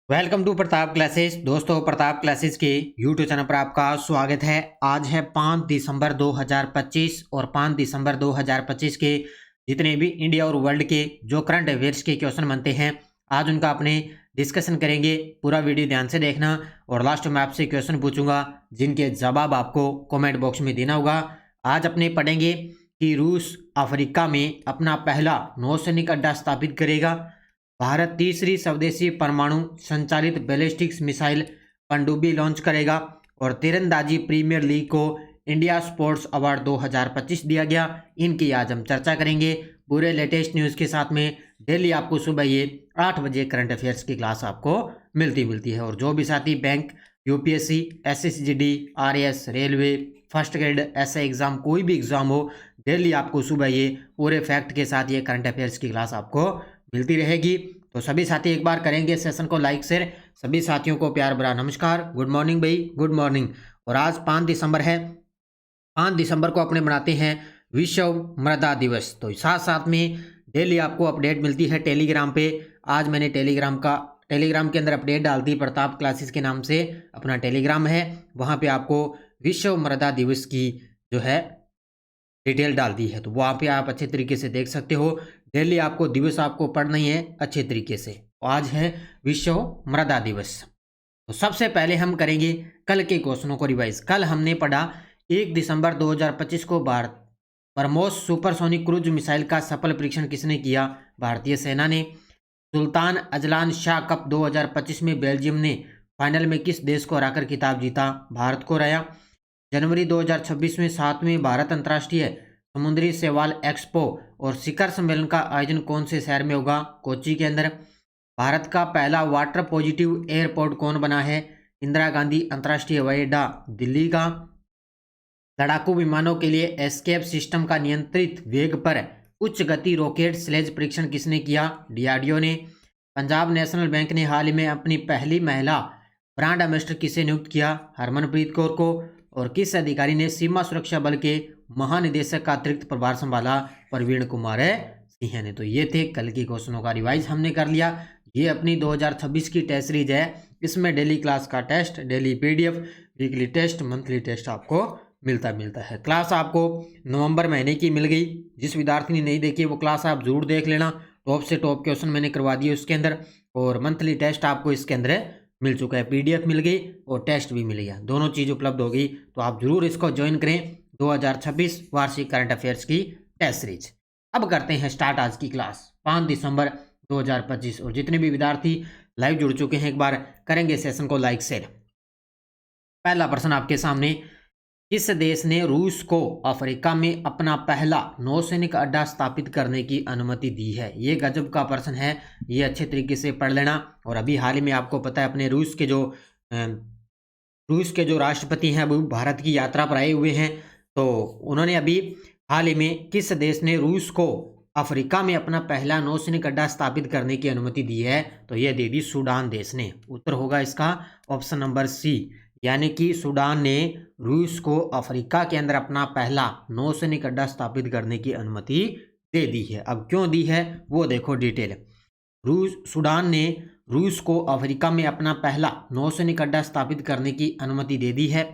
Welcome to Pratap classes. दोस्तों, Pratap classes के YouTube channel पर आपका स्वागत है। आज है 5 दिसंबर 2025 और 5 दिसंबर 2025 के जितने भी इंडिया और वर्ल्ड के जो करंट अफेयर्स के क्वेश्चन बनते हैं, आज उनका अपने डिस्कशन करेंगे। पूरा वीडियो ध्यान से देखना और लास्ट में आपसे क्वेश्चन पूछूंगा जिनके जवाब आपको कमेंट बॉक्स में देना होगा। आज अपने पढ़ेंगे कि रूस अफ्रीका में अपना पहला नौसैनिक अड्डा स्थापित करेगा। भारत तीसरी स्वदेशी परमाणु संचालित बैलिस्टिक्स मिसाइल पनडुब्बी लॉन्च करेगा और तीरंदाजी प्रीमियर लीग को इंडिया स्पोर्ट्स अवार्ड 2025 दिया गया। इनकी आज हम चर्चा करेंगे पूरे लेटेस्ट न्यूज़ के साथ में। डेली आपको सुबह ये 8 बजे करंट अफेयर्स की क्लास आपको मिलती है। और जो भी साथी bank, UPSC, SSGD, RAS, railway, first grade ऐसे एग्जाम, कोई भी एग्जाम हो, डेली आपको सुबह ये पूरे फैक्ट के साथ ये करंट अफेयर्स की क्लास आपको मिलती रहेगी। तो सभी साथी एक बार करेंगे सेशन को लाइक शेयर। सभी साथियों को प्यार भरा नमस्कार, गुड मॉर्निंग भाई, गुड मॉर्निंग। और आज 5 दिसंबर है। 5 दिसंबर को अपने मनाते हैं विश्व मृदा दिवस। तो साथ साथ में डेली आपको अपडेट मिलती है टेलीग्राम पे। आज मैंने टेलीग्राम के अंदर अपडेट डाल दी। प्रताप क्लासेस के नाम से अपना टेलीग्राम है, वहाँ पे आपको विश्व मृदा दिवस की जो है डिटेल डाल दी है, तो वहाँ पे आप अच्छे तरीके से देख सकते हो। डेली आपको दिवस आपको पढ़ना ही है अच्छे तरीके से। आज है विश्व मृदा दिवस। तो सबसे पहले हम करेंगे कल के क्वेश्चनों को रिवाइज। कल हमने पढ़ा 1 दिसंबर 2025 को Bharat BrahMos supersonic cruise missile का सफल परीक्षण किसने किया? भारतीय सेना ने। सुल्तान अजलान शाह कप 2025 में बेल्जियम ने फाइनल में किस देश को हराकर खिताब जीता? भारत को हराया। जनवरी 2026 में 7वें भारत अंतर्राष्ट्रीय समुद्री शैवाल एक्सपो और शिखर सम्मेलन का आयोजन कौन से शहर में होगा? कोच्चि के अंदर। भारत का पहला वाटर पॉजिटिव एयरपोर्ट कौन बना है? इंदिरा गांधी अंतर्राष्ट्रीय हवाई अड्डा, दिल्ली का। लड़ाकू विमानों के लिए एस्केप सिस्टम का नियंत्रित वेग पर उच्च गति रॉकेट स्लेज परीक्षण किसने किया? डीआरडीओ ने। पंजाब नेशनल बैंक ने हाल ही में अपनी पहली महिला ब्रांड एम्बेसडर किसे नियुक्त किया? हरमनप्रीत कौर को। और किस अधिकारी ने सीमा सुरक्षा बल के महानिदेशक का अतिरिक्त प्रभार संभाला? प्रवीण कुमार सिंह ने। तो ये थे कल की क्वेश्चनों का रिवाइज हमने कर लिया। ये अपनी 2026 की टेस्ट सीरीज है। इसमें डेली क्लास का test, daily PDF, weekly test, monthly test आपको मिलता है। क्लास आपको नवंबर महीने की मिल गई। जिस विद्यार्थी ने नहीं देखी वो क्लास आप जरूर देख लेना। टॉप से टॉप क्वेश्चन मैंने करवा दिए उसके अंदर, और मंथली टेस्ट आपको इसके अंदर मिल चुका है। पीडीएफ मिल गई और टेस्ट भी मिल गया, दोनों चीज़ उपलब्ध होगी। तो आप जरूर इसको ज्वाइन करें 2026 वार्षिक करंट अफेयर्स की टेस्ट सीरीज। अब करते हैं स्टार्ट आज की क्लास 5 दिसंबर 2025। और जितने भी विद्यार्थी लाइव जुड़ चुके हैं एक बार करेंगे सेशन को लाइक शेयर। पहला प्रश्न आपके सामने, किस देश ने रूस को अफ्रीका में अपना पहला नौसैनिक अड्डा स्थापित करने की अनुमति दी है? ये गजब का प्रश्न है, ये अच्छे तरीके से पढ़ लेना। और अभी हाल ही में आपको पता है अपने रूस के जो राष्ट्रपति हैं वो भारत की यात्रा पर आए हुए हैं। तो उन्होंने अभी हाल ही में किस देश ने रूस को अफ्रीका में अपना पहला नौसैनिक अड्डा स्थापित करने की अनुमति दी है? तो यह दे दी सूडान देश ने। उत्तर होगा इसका ऑप्शन नंबर सी, यानी कि सूडान ने रूस को अफ्रीका के अंदर अपना पहला नौसैनिक अड्डा स्थापित करने की अनुमति दे दी है। अब क्यों दी है वो देखो डिटेल। सूडान ने रूस को अफ्रीका में अपना पहला नौसैनिक अड्डा स्थापित करने की अनुमति दे दी है।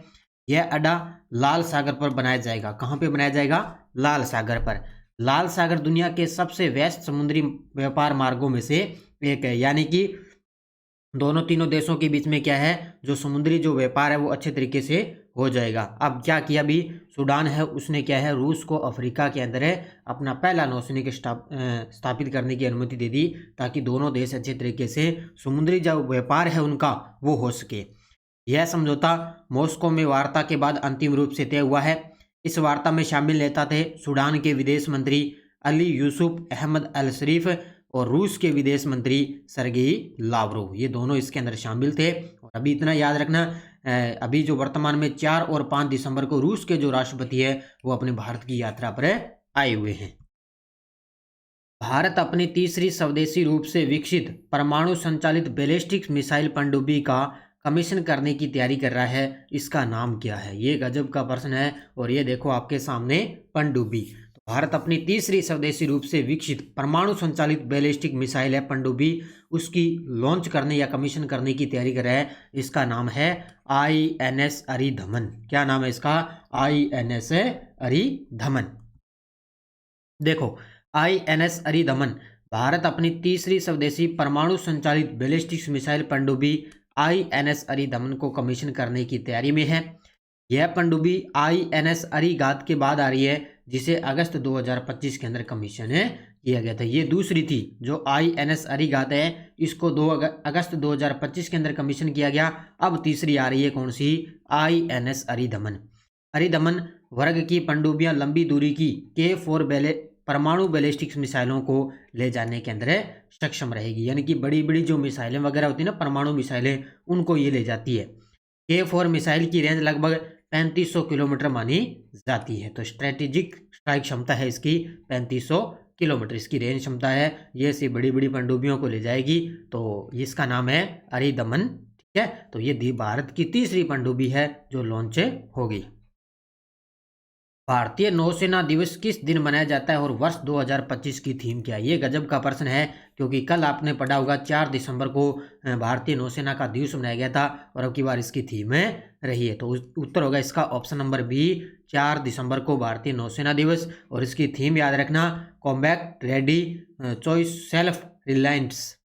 यह अड्डा लाल सागर पर बनाया जाएगा। कहाँ पे बनाया जाएगा? लाल सागर पर। लाल सागर दुनिया के सबसे व्यस्त समुद्री व्यापार मार्गों में से एक है, यानी कि दोनों तीनों देशों के बीच में क्या है, जो समुद्री जो व्यापार है वो अच्छे तरीके से हो जाएगा। अब क्या किया, भी सूडान है उसने क्या है, रूस को अफ्रीका के अंदर है अपना पहला नौसैनिक स्थापित करने की अनुमति दे दी, ताकि दोनों देश अच्छे तरीके से समुद्री जो व्यापार है उनका वो हो सके। यह समझौता मॉस्को में वार्ता के बाद अंतिम रूप से तय हुआ है। इस वार्ता में शामिल नेता थे सूडान के विदेश मंत्री अली यूसुफ अहमद अल शरीफ और रूस के विदेश मंत्री सरगेई लावरोव, ये दोनों इसके अंदर शामिल थे। और अभी इतना याद रखना, अभी जो वर्तमान में 4 और 5 दिसंबर को रूस के जो राष्ट्रपति है वो अपने भारत की यात्रा पर आए हुए हैं। भारत अपनी तीसरी स्वदेशी रूप से विकसित परमाणु संचालित बैलिस्टिक मिसाइल पनडुब्बी का कमीशन करने की तैयारी कर रहा है, इसका नाम क्या है? ये गजब का प्रश्न है। और ये देखो आपके सामने पनडुब्बी। भारत अपनी तीसरी स्वदेशी रूप से विकसित परमाणु संचालित बैलिस्टिक मिसाइल है पनडुब्बी, उसकी लॉन्च करने या कमीशन करने की तैयारी कर रहा है। इसका नाम है INS अरिधमन। क्या नाम है इसका? INS अरिधमन। देखो, INS अरिधमन भारत अपनी तीसरी स्वदेशी परमाणु संचालित बैलिस्टिक मिसाइल पनडुब्बी INS अरिधमन को कमीशन करने की तैयारी में है। यह पनडुब्बी INS अरिघात के बाद आ रही है, जिसे अगस्त 2025 के अंदर कमीशन किया गया था। ये दूसरी थी। जो INS अरिघात है इसको 2 अगस्त 2025 के अंदर कमीशन किया गया। अब तीसरी आ रही है, कौन सी? INS अरिधमन। अरिधमन वर्ग की पनडुब्बियां लंबी दूरी की K4 परमाणु बैलिस्टिक मिसाइलों को ले जाने के अंदर सक्षम रहेगी। यानी कि बड़ी बड़ी जो मिसाइलें वगैरह होती है ना, परमाणु मिसाइलें, उनको ये ले जाती है। K4 मिसाइल की रेंज लगभग 3500 किलोमीटर मानी जाती है। तो स्ट्रेटेजिक स्ट्राइक क्षमता है इसकी 3500 किलोमीटर इसकी रेंज क्षमता है। ये ऐसी बड़ी बड़ी पनडुब्बियों को ले जाएगी। तो इसका नाम है अरिधमन। ठीक है, तो ये भारत की तीसरी पनडुब्बी है जो लॉन्च होगी। भारतीय नौसेना दिवस किस दिन मनाया जाता है और वर्ष 2025 की थीम क्या है? ये गजब का प्रश्न है, क्योंकि कल आपने पढ़ा होगा 4 दिसंबर को भारतीय नौसेना का दिवस मनाया गया था और अब की बार इसकी थीम रही है। तो उत्तर होगा इसका ऑप्शन नंबर बी, 4 दिसंबर को भारतीय नौसेना दिवस। और इसकी थीम याद रखना, combat ready choice self reliance.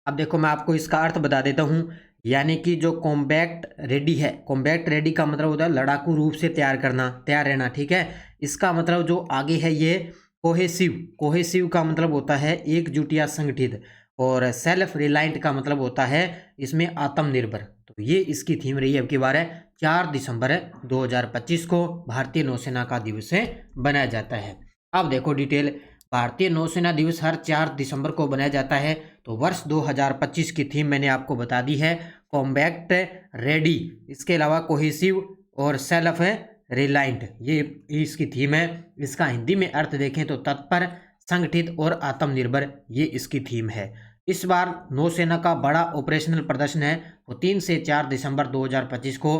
अब देखो, मैं आपको इसका अर्थ बता देता हूँ। यानी कि जो कॉम्बैक्ट रेडी है, कॉम्बैक्ट रेडी का मतलब होता है लड़ाकू रूप से तैयार करना, तैयार रहना। ठीक है, इसका मतलब जो आगे है ये कोहेसिव, कोहेसिव का मतलब होता है एकजुट या संगठित। और सेल्फ रिलायंट का मतलब होता है इसमें आत्मनिर्भर। तो ये इसकी थीम रही है अब की बार है। 4 दिसंबर 2025 को भारतीय नौसेना का दिवस बनाया जाता है। अब देखो डिटेल, भारतीय नौसेना दिवस हर 4 दिसंबर को बनाया जाता है। तो वर्ष 2025 की थीम मैंने आपको बता दी है, कॉम्बैक्ट रेडी, इसके अलावा कोहेसिव और सेल्फ रिलायंट, ये इसकी थीम है। इसका हिंदी में अर्थ देखें तो तत्पर, संगठित और आत्मनिर्भर, ये इसकी थीम है। इस बार नौसेना का बड़ा ऑपरेशनल प्रदर्शन है वो 3 से 4 दिसंबर 2025 को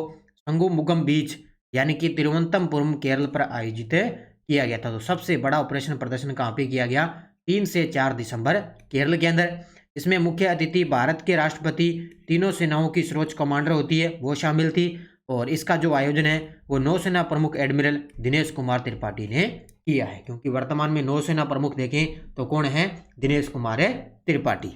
शंगुमुगम बीच यानी कि तिरुवनंतपुरम केरल पर आयोजित किया गया था। तो सबसे बड़ा ऑपरेशन प्रदर्शन कहाँ पे किया गया? 3 से 4 दिसंबर केरल के अंदर। इसमें मुख्य अतिथि भारत के राष्ट्रपति, तीनों सेनाओं की सर्वोच्च कमांडर होती है, वो शामिल थी। और इसका जो आयोजन है वो नौसेना प्रमुख एडमिरल दिनेश कुमार त्रिपाठी ने किया है, क्योंकि वर्तमान में नौसेना प्रमुख देखें तो कौन है? दिनेश कुमार त्रिपाठी।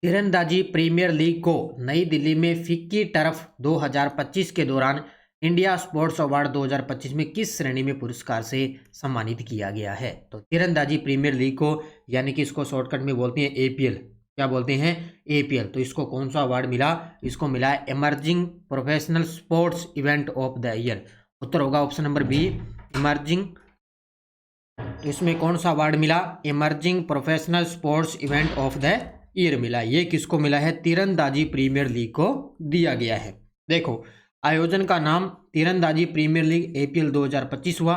तीरंदाजी प्रीमियर लीग को नई दिल्ली में फिक्की टर्फ 2025 के दौरान इंडिया स्पोर्ट्स अवार्ड 2025 में किस श्रेणी में पुरस्कार से सम्मानित किया गया है? तो तीरंदाजी प्रीमियर लीग को, यानी कि इसको शॉर्टकट में बोलते हैं APL। क्या बोलते हैं? APL। तो इसको कौन सा अवार्ड मिला? इसको मिला है emerging professional sports event of the year. उत्तर होगा ऑप्शन नंबर बी, इमर्जिंग। तो इसमें कौन सा अवार्ड मिला? Emerging professional sports event of the year मिला। ये किसको मिला है? तीरंदाजी प्रीमियर लीग को दिया गया है। देखो, आयोजन का नाम तीरंदाजी प्रीमियर लीग APL 2025 हुआ।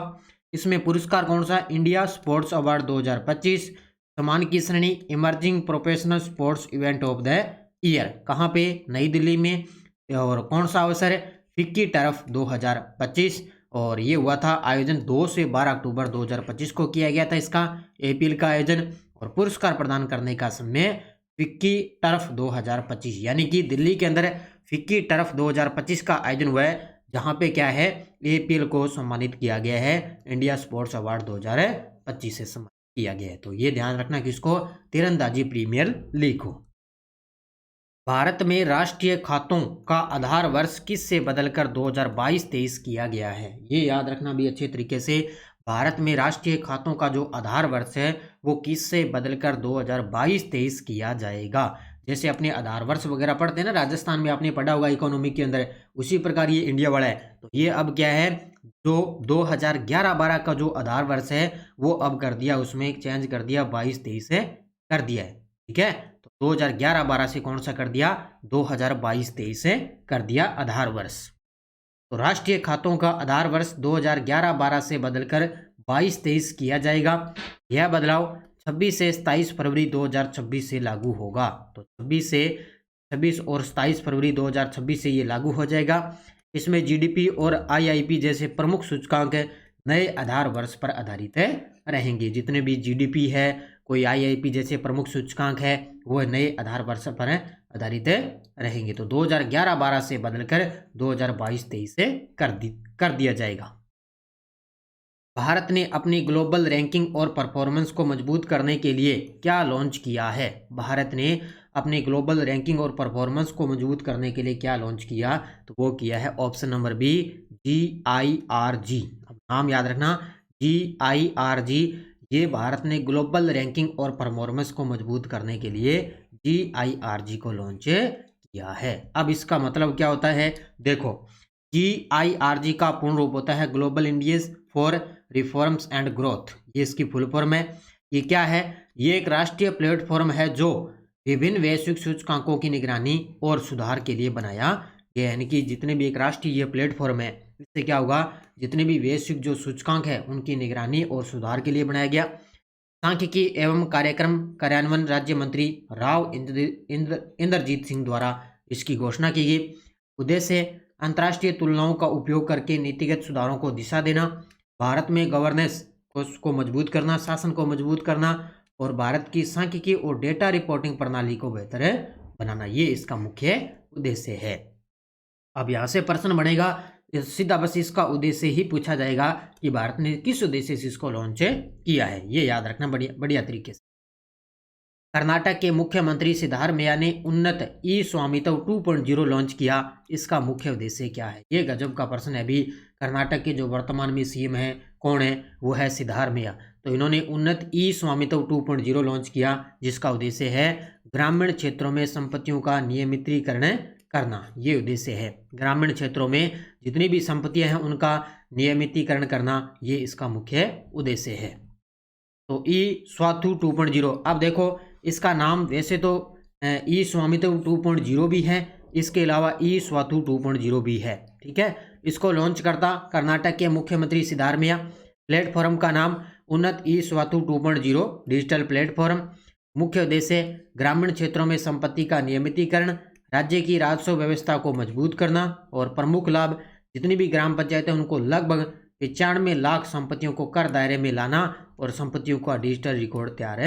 इसमें पुरस्कार कौन सा? India sports award 2025। सम्मान की श्रेणी emerging professional sports event of the year. कहाँ पे? नई दिल्ली में। और कौन सा अवसर? FICCI turf 2025। और ये हुआ था आयोजन 2 से 12 अक्टूबर 2025 को किया गया था इसका APL का आयोजन। और पुरस्कार प्रदान करने का समय फिक्की टर्फ 2025, यानी कि दिल्ली के अंदर फिक्की टर्फ 2025 का आयोजन हुआ है, जहां पे क्या है? APL को सम्मानित किया गया है, इंडिया स्पोर्ट्स अवार्ड 2025 से सम्मानित किया गया है। तो ये ध्यान रखना कि इसको तीरंदाजी प्रीमियर लीग हो। भारत में राष्ट्रीय खातों का आधार वर्ष किस से बदलकर 2022-23 किया गया है? ये याद रखना भी अच्छे तरीके से। भारत में राष्ट्रीय खातों का जो आधार वर्ष है वो किस से बदलकर 2022-23 किया जाएगा। जैसे अपने आधार वर्ष वगैरह पढ़ते हैं ना, राजस्थान में आपने पढ़ा होगा इकोनॉमी के अंदर, उसी प्रकार ये इंडिया वाला है। तो ये अब क्या है, जो 2011-12 का जो आधार वर्ष है वो अब कर दिया, उसमें चेंज कर दिया, 22-23 से कर दिया है। ठीक है, तो 2011-12 से कौन सा कर दिया? 2022-23 से कर दिया आधार वर्ष। तो राष्ट्रीय खातों का आधार वर्ष 2011-12 से बदलकर 22-23 किया जाएगा। यह बदलाव 26 से 27 फरवरी 2026 से लागू होगा। तो 26 और 27 फरवरी 2026 से ये लागू हो जाएगा। इसमें GDP और IIP जैसे प्रमुख सूचकांक नए आधार वर्ष पर आधारित रहेंगे। जितने भी GDP है, कोई IIP जैसे प्रमुख सूचकांक है वो नए आधार वर्ष पर आधारित रहेंगे। तो 2011-12 से बदलकर 2022-23 से कर दिया जाएगा। भारत ने अपनी ग्लोबल रैंकिंग और परफॉर्मेंस को मजबूत करने के लिए क्या लॉन्च किया है? भारत ने अपनी ग्लोबल रैंकिंग और परफॉर्मेंस को मजबूत करने के लिए क्या लॉन्च किया? तो वो किया है ऑप्शन नंबर बी, GIRG। अब नाम याद रखना, GIRG। ये भारत ने ग्लोबल रैंकिंग और परफॉर्मेंस को मजबूत करने के लिए GIRG को लॉन्च किया है। अब इसका मतलब क्या होता है? देखो, GIRG का पूर्ण रूप होता है global Indians for reforms and growth. ये इसकी फुल फॉर्म है। ये क्या है? ये एक राष्ट्रीय प्लेटफॉर्म है जो विभिन्न वैश्विक सूचकांकों की निगरानी और सुधार के लिए बनाया गया है। यानी कि जितने भी एक राष्ट्रीय ये प्लेटफॉर्म है, इससे क्या होगा, जितने भी वैश्विक जो सूचकांक है उनकी निगरानी और सुधार के लिए बनाया गया। सांख्यिकी एवं कार्यक्रम कार्यान्वयन राज्य मंत्री राव इंद्रजीत सिंह द्वारा इसकी घोषणा की गई। उद्देश्य अंतर्राष्ट्रीय तुलनाओं का उपयोग करके नीतिगत सुधारों को दिशा देना, भारत में गवर्नेंस को मजबूत करना, शासन को मजबूत करना और भारत की सांख्यिकी और डेटा रिपोर्टिंग प्रणाली को बेहतर बनाना। ये इसका मुख्य उद्देश्य है। अब यहाँ से प्रश्न बनेगा, सीधा बस इसका उद्देश्य ही पूछा जाएगा कि भारत ने किस उद्देश्य से इसको लॉन्च किया है। ये याद रखना बढ़िया तरीके से। कर्नाटक के मुख्यमंत्री सिद्धारमैया ने उन्नत ई स्वामित्व 2.0 लॉन्च किया। इसका मुख्य उद्देश्य क्या है? ये गजब का प्रश्न है। अभी कर्नाटक के जो वर्तमान में CM है, कौन है? वो है सिद्धारमैया। तो इन्होंने उन्नत ई स्वामित्व 2.0 लॉन्च किया, जिसका उद्देश्य है ग्रामीण क्षेत्रों में संपत्तियों का नियमितीकरण करना। ये उद्देश्य है, ग्रामीण क्षेत्रों में जितनी भी संपत्तियां हैं उनका नियमितीकरण करना, ये इसका मुख्य उद्देश्य है। तो ई स्वाथु 2.0। अब देखो, इसका नाम वैसे तो ई स्वामित्व 2.0 भी है, इसके अलावा ई स्वाथु 2.0 भी है। ठीक है, इसको लॉन्च करता कर्नाटक के मुख्यमंत्री सिद्धारमैया। प्लेटफॉर्म का नाम उन्नत ई स्वाथु 2.0 डिजिटल प्लेटफॉर्म। मुख्य उद्देश्य ग्रामीण क्षेत्रों में संपत्ति का नियमितीकरण, राज्य की राजस्व व्यवस्था को मजबूत करना और प्रमुख लाभ जितनी भी ग्राम पंचायतें उनको लगभग 95 लाख संपत्तियों को कर दायरे में लाना और संपत्तियों का डिजिटल रिकॉर्ड तैयार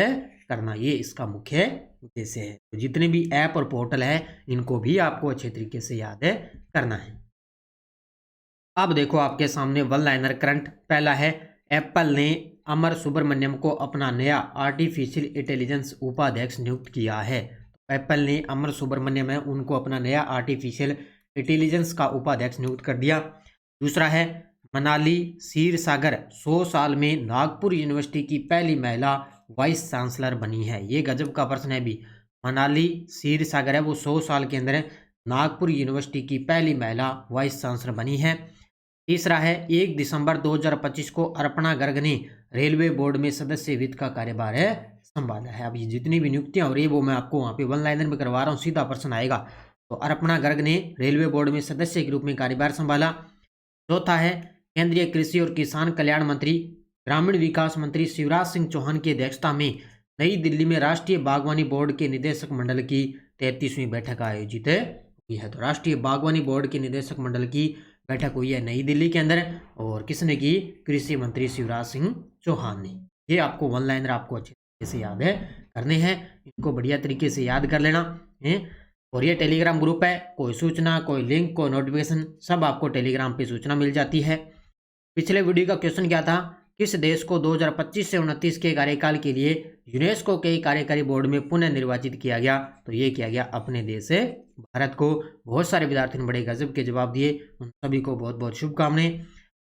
करना। ये इसका मुख्य उद्देश्य है। तो जितने भी ऐप और पोर्टल है इनको भी आपको अच्छे तरीके से याद करना है। अब देखो आपके सामने वन लाइनर करंट। पहला है, एप्पल ने अमर सुब्रमण्यम को अपना नया आर्टिफिशियल इंटेलिजेंस उपाध्यक्ष नियुक्त किया है। एप्पल ने अमर सुब्रमण्यम है उनको अपना नया आर्टिफिशियल इंटेलिजेंस का उपाध्यक्ष नियुक्त कर दिया। दूसरा है, मनाली क्षीरसागर 100 साल में नागपुर यूनिवर्सिटी की पहली महिला वाइस चांसलर बनी है। ये गजब का प्रश्न है भी। मनाली क्षीरसागर है वो 100 साल के अंदर नागपुर यूनिवर्सिटी की पहली महिला वाइस चांसलर बनी है। तीसरा है, 1 दिसंबर 2025 को अर्पणा गर्ग ने रेलवे बोर्ड में सदस्य वित्त का कार्यभार संभाला है। अब ये जितनी भी नियुक्तियां हो रही है वो मैं आपको वहाँ पे वन लाइनर में करवा रहा हूँ, सीधा प्रश्न आएगा। तो अर्पणा गर्ग ने रेलवे बोर्ड में सदस्य के रूप में कार्यभार संभाला। चौथा है, केंद्रीय कृषि और किसान कल्याण मंत्री ग्रामीण विकास मंत्री शिवराज सिंह चौहान की अध्यक्षता में नई दिल्ली में राष्ट्रीय बागवानी बोर्ड के निदेशक मंडल की 33वीं बैठक आयोजित हुई है। तो राष्ट्रीय बागवानी बोर्ड के निदेशक मंडल की बैठक हुई है नई दिल्ली के अंदर, और किसने की? कृषि मंत्री शिवराज सिंह चौहान ने। ये आपको वन लाइनर आपको अच्छे तरीके से याद करने हैं, इनको बढ़िया तरीके से याद कर लेना है। और ये टेलीग्राम ग्रुप है, कोई सूचना, कोई लिंक, कोई नोटिफिकेशन सब आपको टेलीग्राम पे सूचना मिल जाती है। पिछले वीडियो का क्वेश्चन क्या था? किस देश को 2025 से 29 के कार्यकाल के लिए यूनेस्को के कार्यकारी बोर्ड में पुनः निर्वाचित किया गया? तो ये किया गया अपने देश से भारत को। बहुत सारे विद्यार्थियों ने बड़े गजब के जवाब दिए, उन सभी को बहुत बहुत शुभकामनाएं।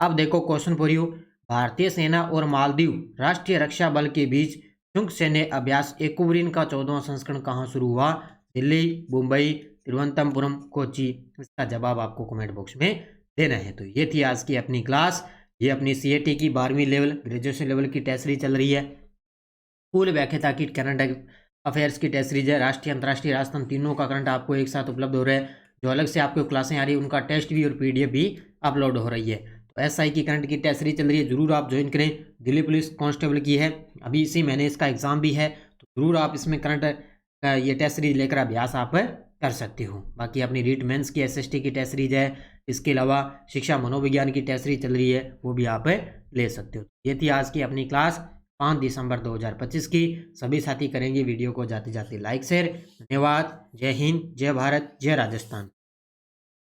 अब देखो क्वेश्चन फॉर यू, भारतीय सेना और मालदीव राष्ट्रीय रक्षा बल के बीच संयुक्त सैन्य अभ्यास एक्वारिन का 14वां संस्करण कहाँ शुरू हुआ? दिल्ली, मुंबई, तिरुवनंतपुरम, कोच्चि। इसका जवाब आपको कमेंट बॉक्स में देना है। तो ये थी आज की अपनी क्लास। ये अपनी CAT की 12वीं लेवल ग्रेजुएशन लेवल की टेस्ट सीरीज चल रही है। पूर्ण व्याख्याता की करंट अफेयर्स की टेस्ट सीरीज है। राष्ट्रीय, अंतर्राष्ट्रीय, राजस्थान तीनों का करंट आपको एक साथ उपलब्ध हो रहा है। जो अलग से आपको क्लासें आ रही है उनका टेस्ट भी और PDF भी अपलोड हो रही है। तो SI की करंट की टेस्ट सीरीज चल रही है, जरूर आप ज्वाइन करें। दिल्ली पुलिस कांस्टेबल की है, अभी इसी महीने इसका एग्जाम भी है, तो जरूर आप इसमें करंट ये टेस्ट सीरीज लेकर अभ्यास आप कर सकते हो। बाकी अपनी रीट मेंस की SST की टेस्ट सीरीज है, इसके अलावा शिक्षा मनोविज्ञान की टेस्ट सीरीज चल रही है, वो भी आप ले सकते हो। ये थी आज की अपनी क्लास। 5 दिसंबर 2025 की। सभी साथी करेंगे वीडियो को जाते जाते लाइक शेयर। धन्यवाद। जय हिंद, जय भारत, जय राजस्थान।